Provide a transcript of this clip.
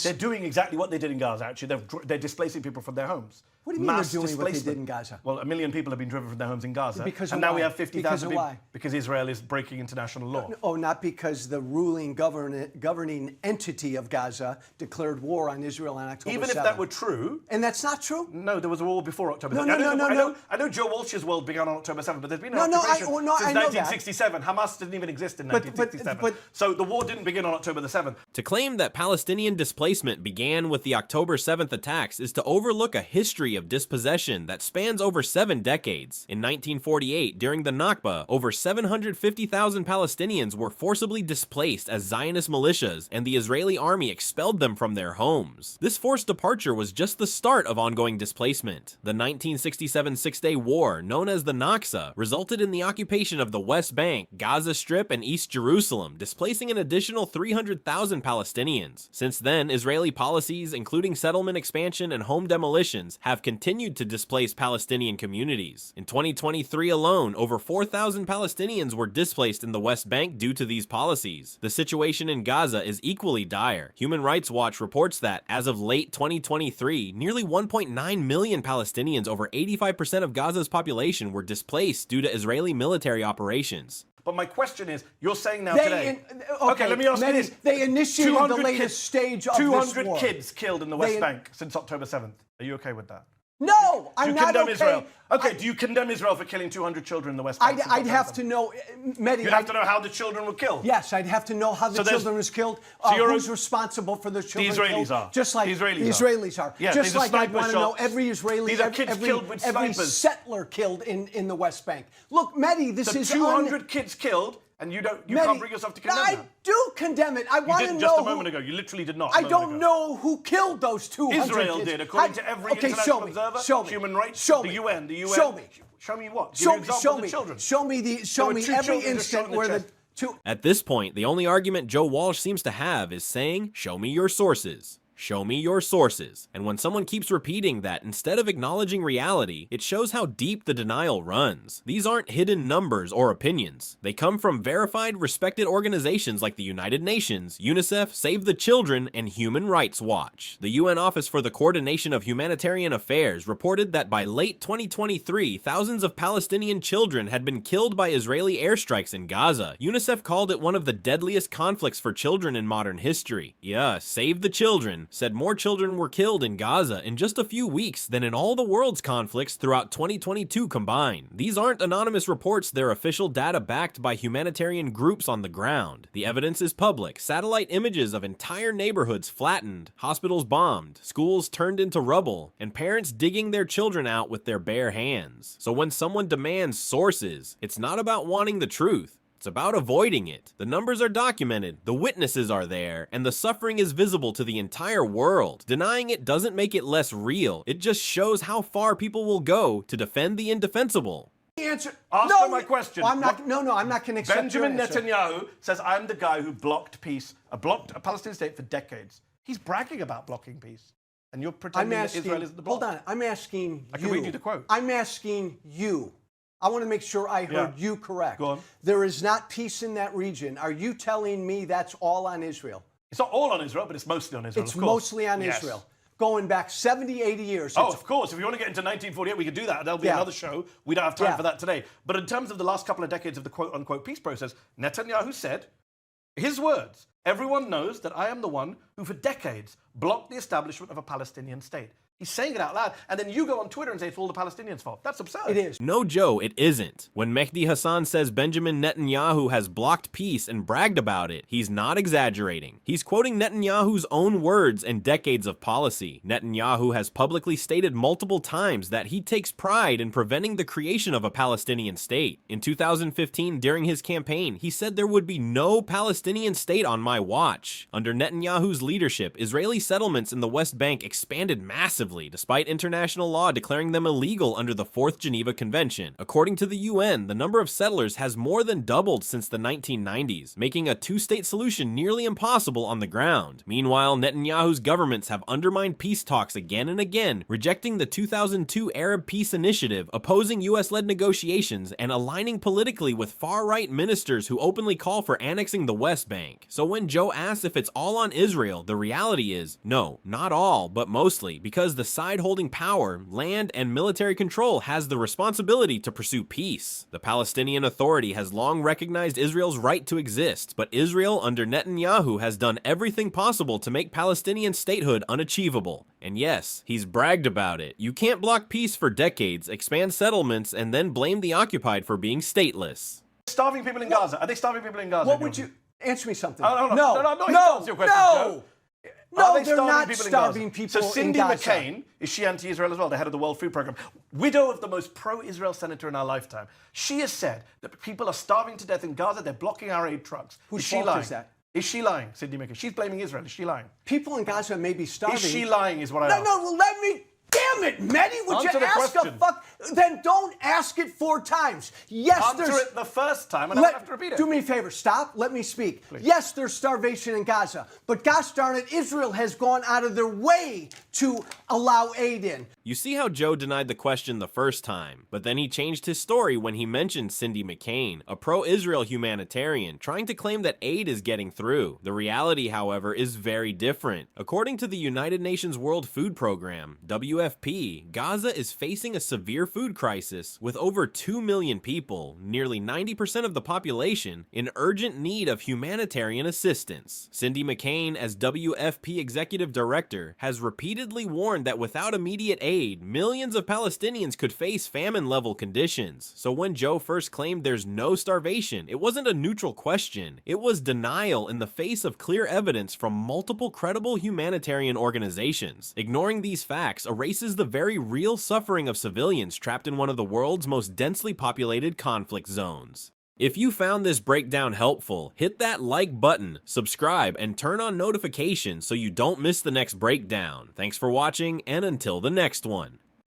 They're doing exactly what they did in Gaza, actually. They're displacing people from their homes. What do you mean they're doing what they did in Gaza? Well, 1 million people have been driven from their homes in Gaza. Because and now we have 50,000 people. Why? Because Israel is breaking international law. Oh, not because the ruling governing entity of Gaza declared war on Israel on October 7th. Even if that were true... And that's not true? No, there was a war before October 7th. No. I know Joe Walsh's world began on October 7th, but there's been no occupation since 1967. Hamas didn't even exist in 1967. So the war didn't begin on October the 7th. To claim that Palestinian displacement began with the October 7th attacks is to overlook a history of dispossession that spans over 7 decades. In 1948, during the Nakba, over 750,000 Palestinians were forcibly displaced as Zionist militias, and the Israeli army expelled them from their homes. This forced departure was just the start of ongoing displacement. The 1967 Six-Day War, known as the Nakba, resulted in the occupation of the West Bank, Gaza Strip, and East Jerusalem, displacing an additional 300,000 Palestinians. Since then, Israeli policies, including settlement expansion and home demolitions, have continued to displace Palestinian communities. In 2023 alone, over 4,000 Palestinians were displaced in the West Bank due to these policies. The situation in Gaza is equally dire. Human Rights Watch reports that, as of late 2023, nearly 1.9 million Palestinians, over 85% of Gaza's population, were displaced due to Israeli military operations. But my question is, you're saying now today... Okay, let me ask you this. They initiated the latest stage of this war. 200 kids killed in the West Bank since October 7th. Are you okay with that? No, I'm not okay. Israel? Okay, do you condemn Israel for killing 200 children in the West Bank? I'd have to know, Mehdi. You'd have to know how the children were killed. Yes, I'd have to know how the children was killed. Who's responsible for the children killed? The Israelis are. Just like the Israelis are. Yeah, just like I'd want to know every Israeli, these are kids killed with snipers. Every settler killed in the West Bank. Look, Mehdi, this is 200 kids killed. And you can't bring yourself to condemn that. I do condemn it. I want to know. You did just a moment ago. You literally did not. I don't know who killed those 200 Israel kids. did, according to every international observer, human rights, the UN. Show me. Show me what? Show me. Children. Show me every instant where the two. At this point, the only argument Joe Walsh seems to have is saying, "Show me your sources. Show me your sources." And when someone keeps repeating that instead of acknowledging reality, it shows how deep the denial runs. These aren't hidden numbers or opinions. They come from verified, respected organizations like the United Nations, UNICEF, Save the Children, and Human Rights Watch. The UN Office for the Coordination of Humanitarian Affairs reported that by late 2023, thousands of Palestinian children had been killed by Israeli airstrikes in Gaza. UNICEF called it one of the deadliest conflicts for children in modern history. Yeah, Save the Children said more children were killed in Gaza in just a few weeks than in all the world's conflicts throughout 2022 combined. These aren't anonymous reports, they're official data backed by humanitarian groups on the ground. The evidence is public. Satellite images of entire neighborhoods flattened, hospitals bombed, schools turned into rubble, and parents digging their children out with their bare hands. So when someone demands sources, it's not about wanting the truth. It's about avoiding it. The numbers are documented, the witnesses are there, and the suffering is visible to the entire world. Denying it doesn't make it less real. It just shows how far people will go to defend the indefensible. Answer my question. I'm not going to accept Benjamin your answer. Netanyahu says, I'm the guy who blocked peace, blocked a Palestinian state for decades. He's bragging about blocking peace. And you're pretending that Israel isn't the block. Hold on. I'm asking you. I can read you the quote. I'm asking you. I want to make sure I heard you correct. Go on. There is not peace in that region. Are you telling me that's all on Israel? It's not all on Israel, but it's mostly on Israel, It's mostly on Israel. Going back 70, 80 years. Oh, of course. If you want to get into 1948, we could do that. There'll be another show. We don't have time for that today. But in terms of the last couple of decades of the quote-unquote peace process, Netanyahu said, his words, "Everyone knows that I am the one who for decades blocked the establishment of a Palestinian state." He's saying it out loud, and then you go on Twitter and say it's all the Palestinians' fault. That's absurd. It is. No, Joe, it isn't. When Mehdi Hasan says Benjamin Netanyahu has blocked peace and bragged about it, he's not exaggerating. He's quoting Netanyahu's own words and decades of policy. Netanyahu has publicly stated multiple times that he takes pride in preventing the creation of a Palestinian state. In 2015, during his campaign, he said there would be no Palestinian state on my watch. Under Netanyahu's leadership, Israeli settlements in the West Bank expanded massively. massively, despite international law declaring them illegal under the 4th Geneva Convention. According to the UN, the number of settlers has more than doubled since the 1990s, making a two-state solution nearly impossible on the ground. Meanwhile, Netanyahu's governments have undermined peace talks again and again, rejecting the 2002 Arab Peace Initiative, opposing US-led negotiations, and aligning politically with far-right ministers who openly call for annexing the West Bank. So when Joe asks if it's all on Israel, the reality is, no, not all, but mostly, because the side holding power, land, and military control has the responsibility to pursue peace. The Palestinian Authority has long recognized Israel's right to exist, but Israel under Netanyahu has done everything possible to make Palestinian statehood unachievable. And yes, he's bragged about it. You can't block peace for decades, expand settlements, and then blame the occupied for being stateless. Starving people in Gaza. Are they starving people in Gaza? What would you answer me something? No, no, no, no, answer your question, Joe. No, they're not starving people So Cindy in Gaza. McCain, is she anti-Israel as well? The head of the World Food Programme. Widow of the most pro-Israel senator in our lifetime. She has said that people are starving to death in Gaza. They're blocking our aid trucks. Whose is she fault lying? is that? Is she lying, Cindy McCain? She's blaming Israel. Is she lying? People in Gaza may be starving. Is she lying is what I asked. No, let me... Damn it, Mehdi, would Answer you the ask question. a fuck? Then don't ask it 4 times. Yes, Answer it the first time and I don't have to repeat it. Do me a favor, stop, let me speak. Please. Yes, there's starvation in Gaza, but gosh darn it, Israel has gone out of their way to allow aid in. You see how Joe denied the question the first time, but then he changed his story when he mentioned Cindy McCain, a pro-Israel humanitarian, trying to claim that aid is getting through. The reality, however, is very different. According to the United Nations World Food Program, WFP, Gaza is facing a severe food crisis with over 2 million people, nearly 90% of the population, in urgent need of humanitarian assistance. Cindy McCain, as WFP Executive Director, has repeatedly warned that without immediate aid, millions of Palestinians could face famine-level conditions. So when Joe first claimed there's no starvation, it wasn't a neutral question. It was denial in the face of clear evidence from multiple credible humanitarian organizations. Ignoring these facts erases the very real suffering of civilians trapped in one of the world's most densely populated conflict zones. If you found this breakdown helpful, hit that like button, subscribe, and turn on notifications so you don't miss the next breakdown. Thanks for watching, and until the next one.